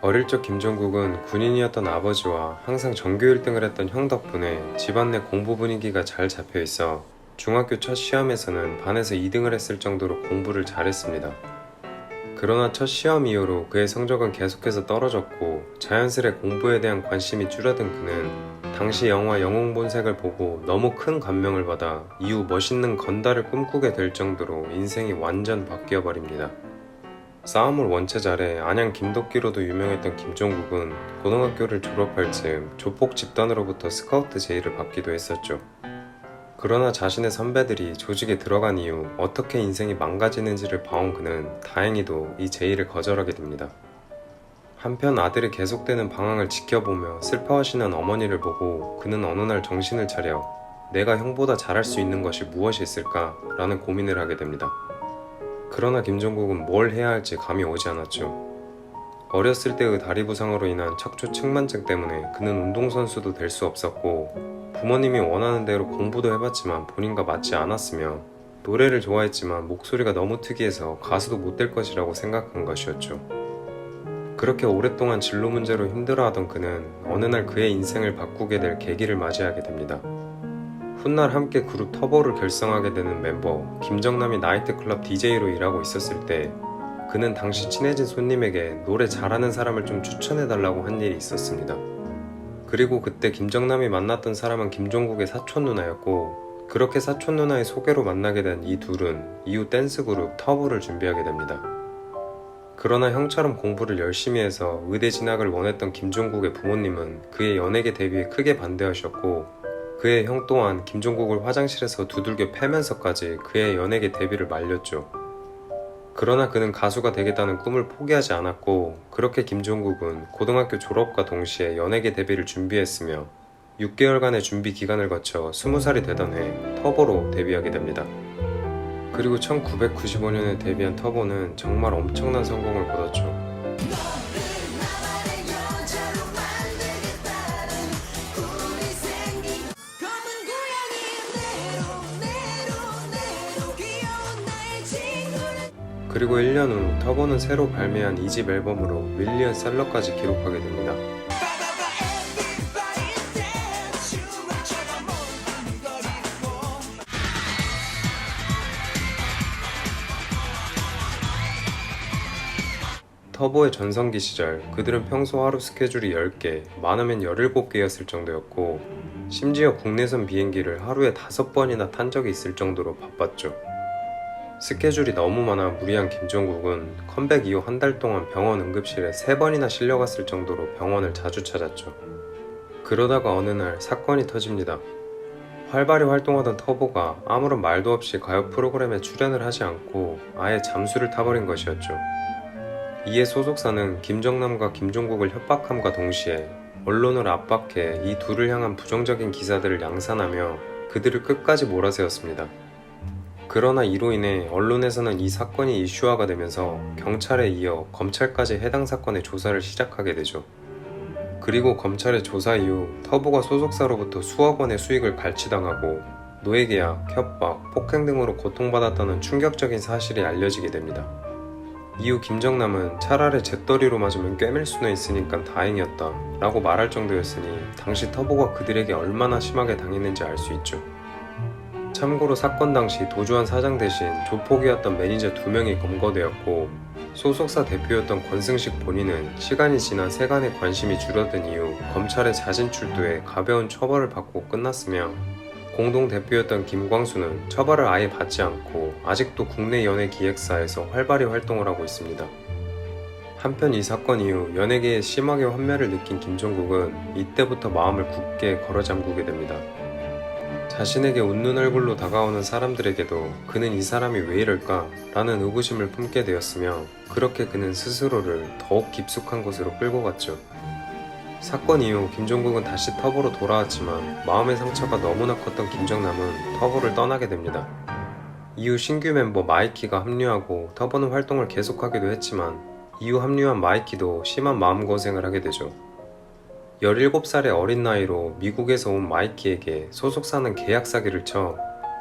어릴 적 김종국은 군인이었던 아버지와 항상 전교 1등을 했던 형 덕분에 집안 내 공부 분위기가 잘 잡혀 있어 중학교 첫 시험에서는 반에서 2등을 했을 정도로 공부를 잘했습니다. 그러나 첫 시험 이후로 그의 성적은 계속해서 떨어졌고 자연스레 공부에 대한 관심이 줄어든 그는 당시 영화 영웅본색을 보고 너무 큰 감명을 받아 이후 멋있는 건달을 꿈꾸게 될 정도로 인생이 완전 바뀌어 버립니다. 싸움을 원체 잘해 안양 김도끼로도 유명했던 김종국은 고등학교를 졸업할 즈음 조폭 집단으로부터 스카우트 제의를 받기도 했었죠. 그러나 자신의 선배들이 조직에 들어간 이후 어떻게 인생이 망가지는지를 봐온 그는 다행히도 이 제의를 거절하게 됩니다. 한편 아들이 계속되는 방황을 지켜보며 슬퍼하시는 어머니를 보고 그는 어느 날 정신을 차려 내가 형보다 잘할 수 있는 것이 무엇이 있을까? 라는 고민을 하게 됩니다. 그러나 김종국은 뭘 해야 할지 감이 오지 않았죠. 어렸을 때의 다리 부상으로 인한 척추 측만증 때문에 그는 운동선수도 될 수 없었고 부모님이 원하는 대로 공부도 해봤지만 본인과 맞지 않았으며 노래를 좋아했지만 목소리가 너무 특이해서 가수도 못 될 것이라고 생각한 것이었죠. 그렇게 오랫동안 진로 문제로 힘들어하던 그는 어느 날 그의 인생을 바꾸게 될 계기를 맞이하게 됩니다. 훗날 함께 그룹 터보를 결성하게 되는 멤버 김정남이 나이트클럽 DJ로 일하고 있었을 때 그는 당시 친해진 손님에게 노래 잘하는 사람을 좀 추천해달라고 한 일이 있었습니다. 그리고 그때 김정남이 만났던 사람은 김종국의 사촌 누나였고 그렇게 사촌 누나의 소개로 만나게 된 이 둘은 이후 댄스 그룹 터보를 준비하게 됩니다. 그러나 형처럼 공부를 열심히 해서 의대 진학을 원했던 김종국의 부모님은 그의 연예계 데뷔에 크게 반대하셨고 그의 형 또한 김종국을 화장실에서 두들겨 패면서까지 그의 연예계 데뷔를 말렸죠. 그러나 그는 가수가 되겠다는 꿈을 포기하지 않았고 그렇게 김종국은 고등학교 졸업과 동시에 연예계 데뷔를 준비했으며 6개월간의 준비 기간을 거쳐 20살이 되던 해 터보로 데뷔하게 됩니다. 그리고 1995년에 데뷔한 터보는 정말 엄청난 성공을 거뒀죠. 그리고 1년 후 터보는 새로 발매한 2집 앨범으로 밀리언셀러까지 기록하게 됩니다. 터보의 전성기 시절 그들은 평소 하루 스케줄이 10개, 많으면 17개였을 정도였고 심지어 국내선 비행기를 하루에 5번이나 탄 적이 있을 정도로 바빴죠. 스케줄이 너무 많아 무리한 김종국은 컴백 이후 한 달 동안 병원 응급실에 3번이나 실려갔을 정도로 병원을 자주 찾았죠. 그러다가 어느 날 사건이 터집니다. 활발히 활동하던 터보가 아무런 말도 없이 가요 프로그램에 출연을 하지 않고 아예 잠수를 타버린 것이었죠. 이에 소속사는 김정남과 김종국을 협박함과 동시에 언론을 압박해 이 둘을 향한 부정적인 기사들을 양산하며 그들을 끝까지 몰아세웠습니다. 그러나 이로 인해 언론에서는 이 사건이 이슈화가 되면서 경찰에 이어 검찰까지 해당 사건의 조사를 시작하게 되죠. 그리고 검찰의 조사 이후 터보가 소속사로부터 수억 원의 수익을 갈취당하고 노예계약, 협박, 폭행 등으로 고통받았다는 충격적인 사실이 알려지게 됩니다. 이후 김정남은 차라리 재떨이로 맞으면 꿰맬 수는 있으니까 다행이었다 라고 말할 정도였으니 당시 터보가 그들에게 얼마나 심하게 당했는지 알 수 있죠. 참고로 사건 당시 도주한 사장 대신 조폭이었던 매니저 2명이 검거되었고 소속사 대표였던 권승식 본인은 시간이 지나 세간의 관심이 줄어든 이후 검찰의 자진 출두에 가벼운 처벌을 받고 끝났으며 공동 대표였던 김광수는 처벌을 아예 받지 않고 아직도 국내 연예 기획사에서 활발히 활동을 하고 있습니다. 한편 이 사건 이후 연예계에 심하게 환멸을 느낀 김종국은 이때부터 마음을 굳게 걸어잠그게 됩니다. 자신에게 웃는 얼굴로 다가오는 사람들에게도 그는 이 사람이 왜 이럴까? 라는 의구심을 품게 되었으며 그렇게 그는 스스로를 더욱 깊숙한 곳으로 끌고 갔죠. 사건 이후 김종국은 다시 터보로 돌아왔지만 마음의 상처가 너무나 컸던 김정남은 터보를 떠나게 됩니다. 이후 신규 멤버 마이키가 합류하고 터보는 활동을 계속하기도 했지만 이후 합류한 마이키도 심한 마음고생을 하게 되죠. 17살의 어린 나이로 미국에서 온 마이키에게 소속사는 계약 사기를 쳐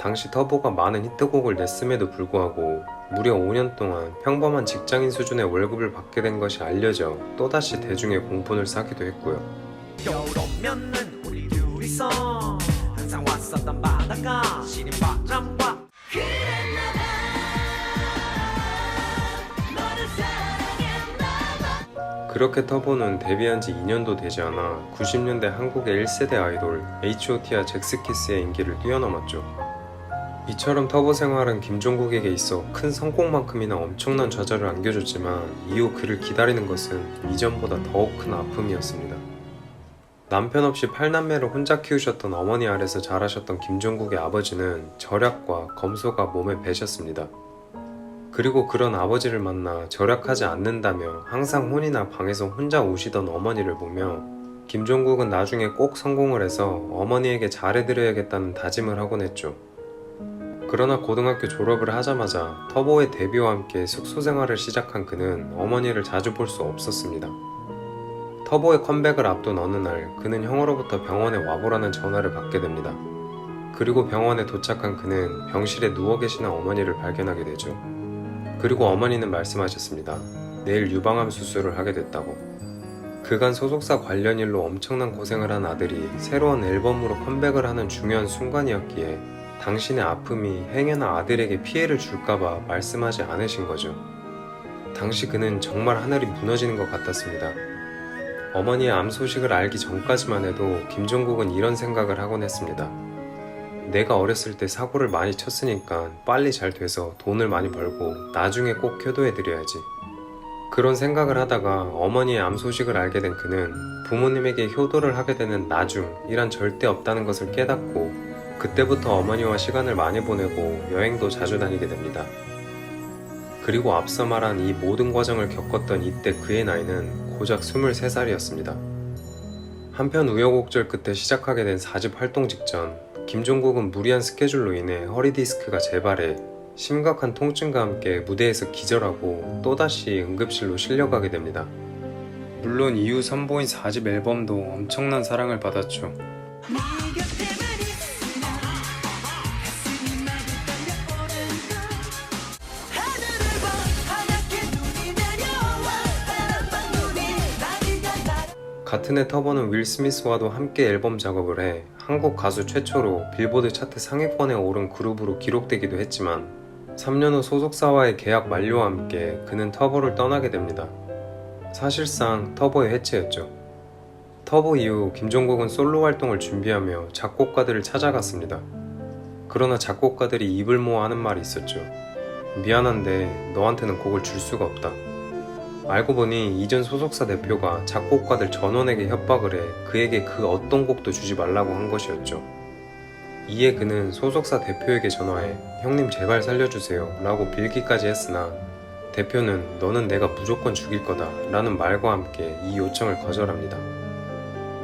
당시 터보가 많은 히트곡을 냈음에도 불구하고 무려 5년 동안 평범한 직장인 수준의 월급을 받게 된 것이 알려져 또다시 대중의 공분을 사기도 했고요. 겨울 오면은 우리 둘이서 항상 왔었던 바다가 시린 바람과 그렇게 터보는 데뷔한 지 2년도 되지 않아 90년대 한국의 1세대 아이돌 H.O.T와 잭스키스의 인기를 뛰어넘었죠. 이처럼 터보 생활은 김종국에게 있어 큰 성공만큼이나 엄청난 좌절을 안겨줬지만 이후 그를 기다리는 것은 이전보다 더욱 큰 아픔이었습니다. 남편 없이 8남매를 혼자 키우셨던 어머니 아래서 자라셨던 김종국의 아버지는 절약과 검소가 몸에 배셨습니다. 그리고 그런 아버지를 만나 절약하지 않는다며 항상 혼이나 방에서 혼자 우시던 어머니를 보며 김종국은 나중에 꼭 성공을 해서 어머니에게 잘해드려야겠다는 다짐을 하곤 했죠. 그러나 고등학교 졸업을 하자마자 터보의 데뷔와 함께 숙소 생활을 시작한 그는 어머니를 자주 볼 수 없었습니다. 터보의 컴백을 앞둔 어느 날 그는 형으로부터 병원에 와보라는 전화를 받게 됩니다. 그리고 병원에 도착한 그는 병실에 누워 계시는 어머니를 발견하게 되죠. 그리고 어머니는 말씀하셨습니다. 내일 유방암 수술을 하게 됐다고. 그간 소속사 관련 일로 엄청난 고생을 한 아들이 새로운 앨범으로 컴백을 하는 중요한 순간이었기에 당신의 아픔이 행여나 아들에게 피해를 줄까봐 말씀하지 않으신 거죠. 당시 그는 정말 하늘이 무너지는 것 같았습니다. 어머니의 암 소식을 알기 전까지만 해도 김종국은 이런 생각을 하곤 했습니다. 내가 어렸을 때 사고를 많이 쳤으니까 빨리 잘 돼서 돈을 많이 벌고 나중에 꼭 효도해드려야지. 그런 생각을 하다가 어머니의 암 소식을 알게 된 그는 부모님에게 효도를 하게 되는 나중이란 절대 없다는 것을 깨닫고 그때부터 어머니와 시간을 많이 보내고 여행도 자주 다니게 됩니다. 그리고 앞서 말한 이 모든 과정을 겪었던 이때 그의 나이는 고작 23살이었습니다. 한편 우여곡절 끝에 시작하게 된 4집 활동 직전 김종국은 무리한 스케줄로 인해 허리 디스크가 재발해 심각한 통증과 함께 무대에서 기절하고 또다시 응급실로 실려가게 됩니다. 물론 이후 선보인 4집 앨범도 엄청난 사랑을 받았죠. 같은 해 터보는 윌 스미스와도 함께 앨범 작업을 해 한국 가수 최초로 빌보드 차트 상위권에 오른 그룹으로 기록되기도 했지만 3년 후 소속사와의 계약 만료와 함께 그는 터보를 떠나게 됩니다. 사실상 터보의 해체였죠. 터보 이후 김종국은 솔로 활동을 준비하며 작곡가들을 찾아갔습니다. 그러나 작곡가들이 입을 모아 하는 말이 있었죠. 미안한데 너한테는 곡을 줄 수가 없다. 알고 보니 이전 소속사 대표가 작곡가들 전원에게 협박을 해 그에게 그 어떤 곡도 주지 말라고 한 것이었죠. 이에 그는 소속사 대표에게 전화해 형님 제발 살려주세요 라고 빌기까지 했으나 대표는 너는 내가 무조건 죽일 거다 라는 말과 함께 이 요청을 거절합니다.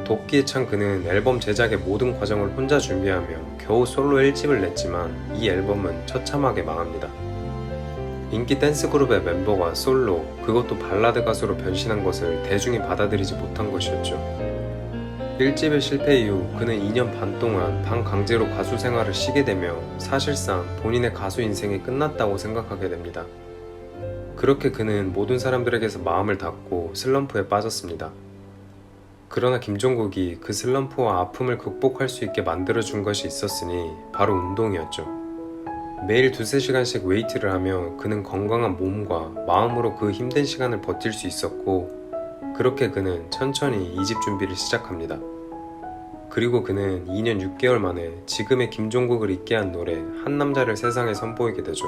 도끼에 찬 그는 앨범 제작의 모든 과정을 혼자 준비하며 겨우 솔로 1집을 냈지만 이 앨범은 처참하게 망합니다. 인기 댄스 그룹의 멤버가 솔로, 그것도 발라드 가수로 변신한 것을 대중이 받아들이지 못한 것이었죠. 1집의 실패 이후 그는 2년 반 동안 반강제로 가수 생활을 쉬게 되며 사실상 본인의 가수 인생이 끝났다고 생각하게 됩니다. 그렇게 그는 모든 사람들에게서 마음을 닫고 슬럼프에 빠졌습니다. 그러나 김종국이 그 슬럼프와 아픔을 극복할 수 있게 만들어준 것이 있었으니 바로 운동이었죠. 매일 2-3시간씩 웨이트를 하며 그는 건강한 몸과 마음으로 그 힘든 시간을 버틸 수 있었고 그렇게 그는 천천히 2집 준비를 시작합니다. 그리고 그는 2년 6개월 만에 지금의 김종국을 있게 한 노래 한 남자를 세상에 선보이게 되죠.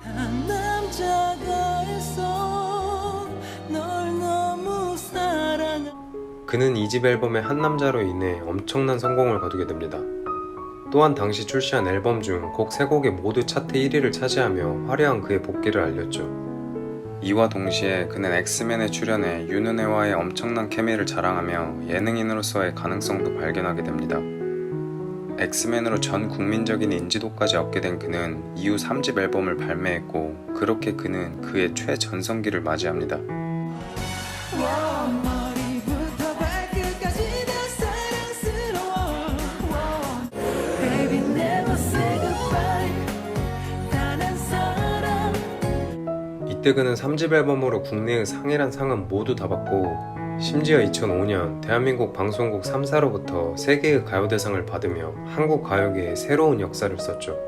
한 남자가 있어 널 너무 사랑해. 그는 2집 앨범의 한 남자로 인해 엄청난 성공을 거두게 됩니다. 또한 당시 출시한 앨범 중 곡 3곡이 모두 차트 1위를 차지하며 화려한 그의 복귀를 알렸죠. 이와 동시에 그는 엑스맨에 출연해 윤은혜와의 엄청난 케미를 자랑하며 예능인으로서의 가능성도 발견하게 됩니다. 엑스맨으로 전 국민적인 인지도까지 얻게 된 그는 이후 3집 앨범을 발매했고 그렇게 그는 그의 최전성기를 맞이합니다. 머리부터 발끝까지 다 사랑스러워. Baby never say goodbye. 이때 그는 3집 앨범으로 국내의 상이란 상은 모두 다 받고 심지어 2005년 대한민국 방송국 3사로부터 세계의 가요대상을 받으며 한국 가요계에 새로운 역사를 썼죠.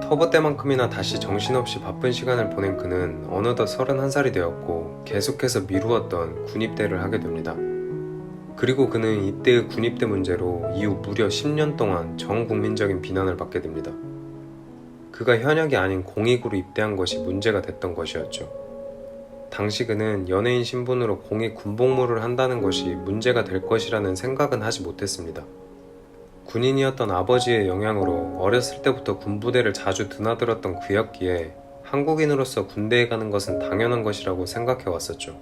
터보 때만큼이나 다시 정신없이 바쁜 시간을 보낸 그는 어느덧 31살이 되었고 계속해서 미루었던 군입대를 하게 됩니다. 그리고 그는 이때의 군입대 문제로 이후 무려 10년 동안 전 국민적인 비난을 받게 됩니다. 그가 현역이 아닌 공익으로 입대한 것이 문제가 됐던 것이었죠. 당시 그는 연예인 신분으로 공익 군복무를 한다는 것이 문제가 될 것이라는 생각은 하지 못했습니다. 군인이었던 아버지의 영향으로 어렸을 때부터 군부대를 자주 드나들었던 그였기에 한국인으로서 군대에 가는 것은 당연한 것이라고 생각해 왔었죠.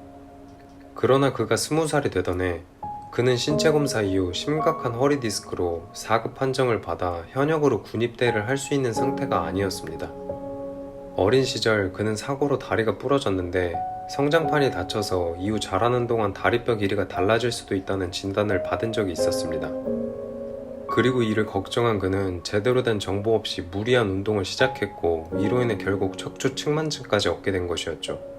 그러나 그가 20살이 되던 해 그는 신체검사 이후 심각한 허리 디스크로 4급 판정을 받아 현역으로 군입대를 할 수 있는 상태가 아니었습니다. 어린 시절 그는 사고로 다리가 부러졌는데 성장판이 다쳐서 이후 자라는 동안 다리뼈 길이가 달라질 수도 있다는 진단을 받은 적이 있었습니다. 그리고 이를 걱정한 그는 제대로 된 정보 없이 무리한 운동을 시작했고 이로 인해 결국 척추 측만증까지 얻게 된 것이었죠.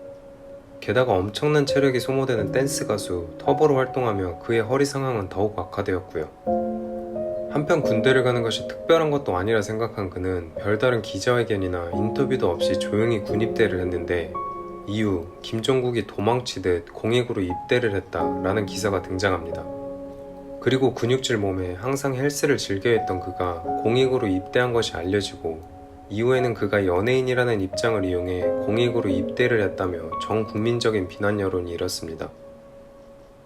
게다가 엄청난 체력이 소모되는 댄스 가수 터보로 활동하며 그의 허리 상황은 더욱 악화되었고요. 한편 군대를 가는 것이 특별한 것도 아니라 생각한 그는 별다른 기자회견이나 인터뷰도 없이 조용히 군입대를 했는데 이후 김종국이 도망치듯 공익으로 입대를 했다라는 기사가 등장합니다. 그리고 근육질 몸에 항상 헬스를 즐겨했던 그가 공익으로 입대한 것이 알려지고 이후에는 그가 연예인이라는 입장을 이용해 공익으로 입대를 했다며 전 국민적인 비난 여론이 일었습니다.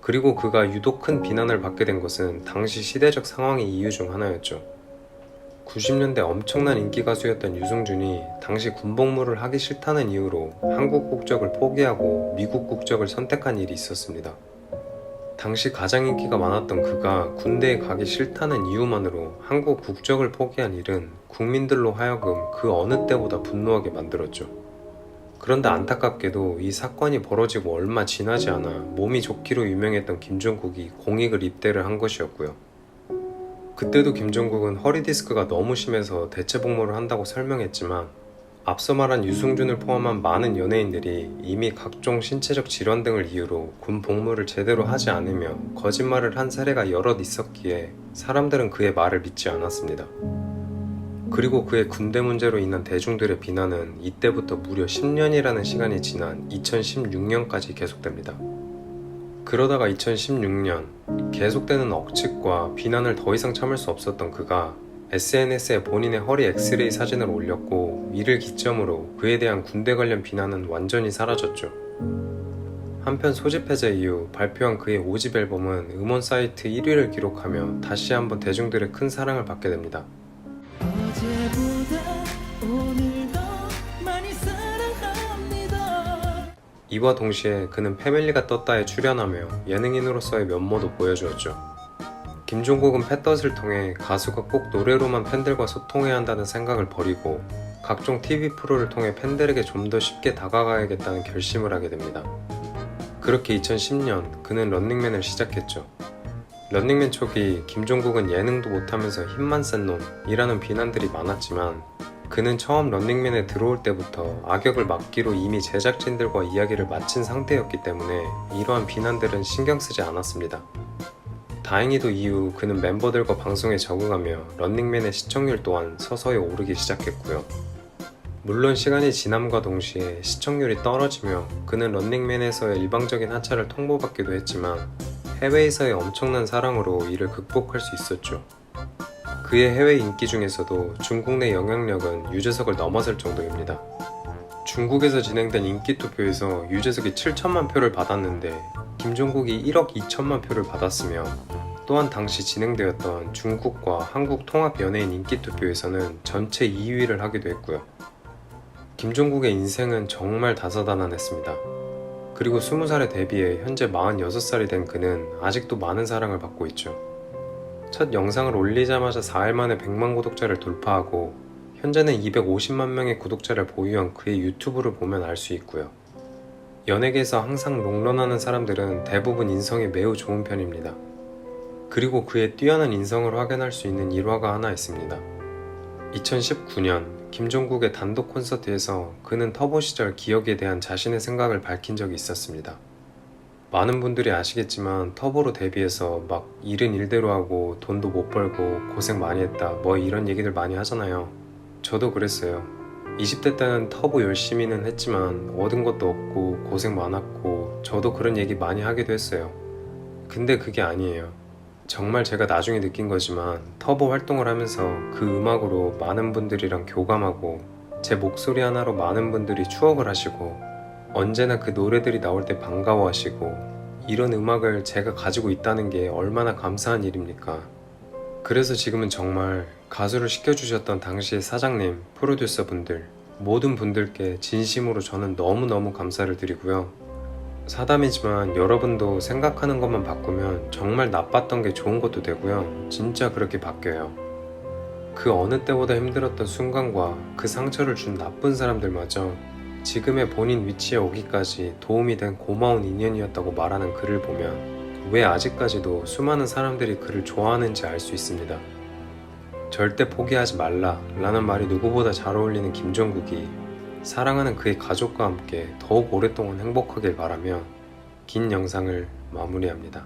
그리고 그가 유독 큰 비난을 받게 된 것은 당시 시대적 상황의 이유 중 하나였죠. 90년대 엄청난 인기 가수였던 유승준이 당시 군복무를 하기 싫다는 이유로 한국 국적을 포기하고 미국 국적을 선택한 일이 있었습니다. 당시 가장 인기가 많았던 그가 군대에 가기 싫다는 이유만으로 한국 국적을 포기한 일은 국민들로 하여금 그 어느 때보다 분노하게 만들었죠. 그런데 안타깝게도 이 사건이 벌어지고 얼마 지나지 않아 몸이 좋기로 유명했던 김종국이 공익을 입대를 한 것이었고요. 그때도 김종국은 허리 디스크가 너무 심해서 대체 복무를 한다고 설명했지만 앞서 말한 유승준을 포함한 많은 연예인들이 이미 각종 신체적 질환 등을 이유로 군 복무를 제대로 하지 않으며 거짓말을 한 사례가 여럿 있었기에 사람들은 그의 말을 믿지 않았습니다. 그리고 그의 군대 문제로 인한 대중들의 비난은 이때부터 무려 10년이라는 시간이 지난 2016년까지 계속됩니다. 그러다가 2016년 계속되는 억측과 비난을 더 이상 참을 수 없었던 그가 SNS에 본인의 허리 엑스레이 사진을 올렸고 이를 기점으로 그에 대한 군대 관련 비난은 완전히 사라졌죠. 한편 소집 해제 이후 발표한 그의 5집 앨범은 음원 사이트 1위를 기록하며 다시 한번 대중들의 큰 사랑을 받게 됩니다. 어제보다 오늘 더 많이 사랑합니다. 이와 동시에 그는 패밀리가 떴다에 출연하며 예능인으로서의 면모도 보여주었죠. 김종국은 팻덧을 통해 가수가 꼭 노래로만 팬들과 소통해야 한다는 생각을 버리고 각종 TV 프로를 통해 팬들에게 좀 더 쉽게 다가가야겠다는 결심을 하게 됩니다. 그렇게 2010년 그는 런닝맨을 시작했죠. 런닝맨 초기 김종국은 예능도 못하면서 힘만 센 놈이라는 비난들이 많았지만 그는 처음 런닝맨에 들어올 때부터 악역을 맡기로 이미 제작진들과 이야기를 마친 상태였기 때문에 이러한 비난들은 신경 쓰지 않았습니다. 다행히도 이후 그는 멤버들과 방송에 적응하며 런닝맨의 시청률 또한 서서히 오르기 시작했고요. 물론 시간이 지남과 동시에 시청률이 떨어지며 그는 런닝맨에서의 일방적인 하차를 통보받기도 했지만 해외에서의 엄청난 사랑으로 이를 극복할 수 있었죠. 그의 해외 인기 중에서도 중국 내 영향력은 유재석을 넘어설 정도입니다. 중국에서 진행된 인기 투표에서 유재석이 7천만 표를 받았는데 김종국이 1억 2천만 표를 받았으며 또한 당시 진행되었던 중국과 한국 통합 연예인 인기 투표에서는 전체 2위를 하기도 했고요. 김종국의 인생은 정말 다사다난했습니다. 그리고 20살에 데뷔해 현재 46살이 된 그는 아직도 많은 사랑을 받고 있죠. 첫 영상을 올리자마자 4일 만에 100만 구독자를 돌파하고 현재는 250만 명의 구독자를 보유한 그의 유튜브를 보면 알 수 있고요. 연예계에서 항상 롱런하는 사람들은 대부분 인성이 매우 좋은 편입니다. 그리고 그의 뛰어난 인성을 확인할 수 있는 일화가 하나 있습니다. 2019년 김종국의 단독 콘서트에서 그는 터보 시절 기억에 대한 자신의 생각을 밝힌 적이 있었습니다. 많은 분들이 아시겠지만 터보로 데뷔해서 막 일은 일대로 하고 돈도 못 벌고 고생 많이 했다 뭐 이런 얘기들 많이 하잖아요. 저도 그랬어요. 20대 때는 터보 열심히는 했지만 얻은 것도 없고 고생 많았고 저도 그런 얘기 많이 하기도 했어요. 근데 그게 아니에요. 정말 제가 나중에 느낀 거지만 터보 활동을 하면서 그 음악으로 많은 분들이랑 교감하고 제 목소리 하나로 많은 분들이 추억을 하시고 언제나 그 노래들이 나올 때 반가워하시고 이런 음악을 제가 가지고 있다는 게 얼마나 감사한 일입니까? 그래서 지금은 정말 가수를 시켜주셨던 당시의 사장님, 프로듀서 분들 모든 분들께 진심으로 저는 너무너무 감사를 드리고요. 사담이지만 여러분도 생각하는 것만 바꾸면 정말 나빴던 게 좋은 것도 되고요. 진짜 그렇게 바뀌어요. 그 어느 때보다 힘들었던 순간과 그 상처를 준 나쁜 사람들마저 지금의 본인 위치에 오기까지 도움이 된 고마운 인연이었다고 말하는 글을 보면 왜 아직까지도 수많은 사람들이 그를 좋아하는지 알 수 있습니다. 절대 포기하지 말라 라는 말이 누구보다 잘 어울리는 김종국이 사랑하는 그의 가족과 함께 더욱 오랫동안 행복하길 바라며 긴 영상을 마무리합니다.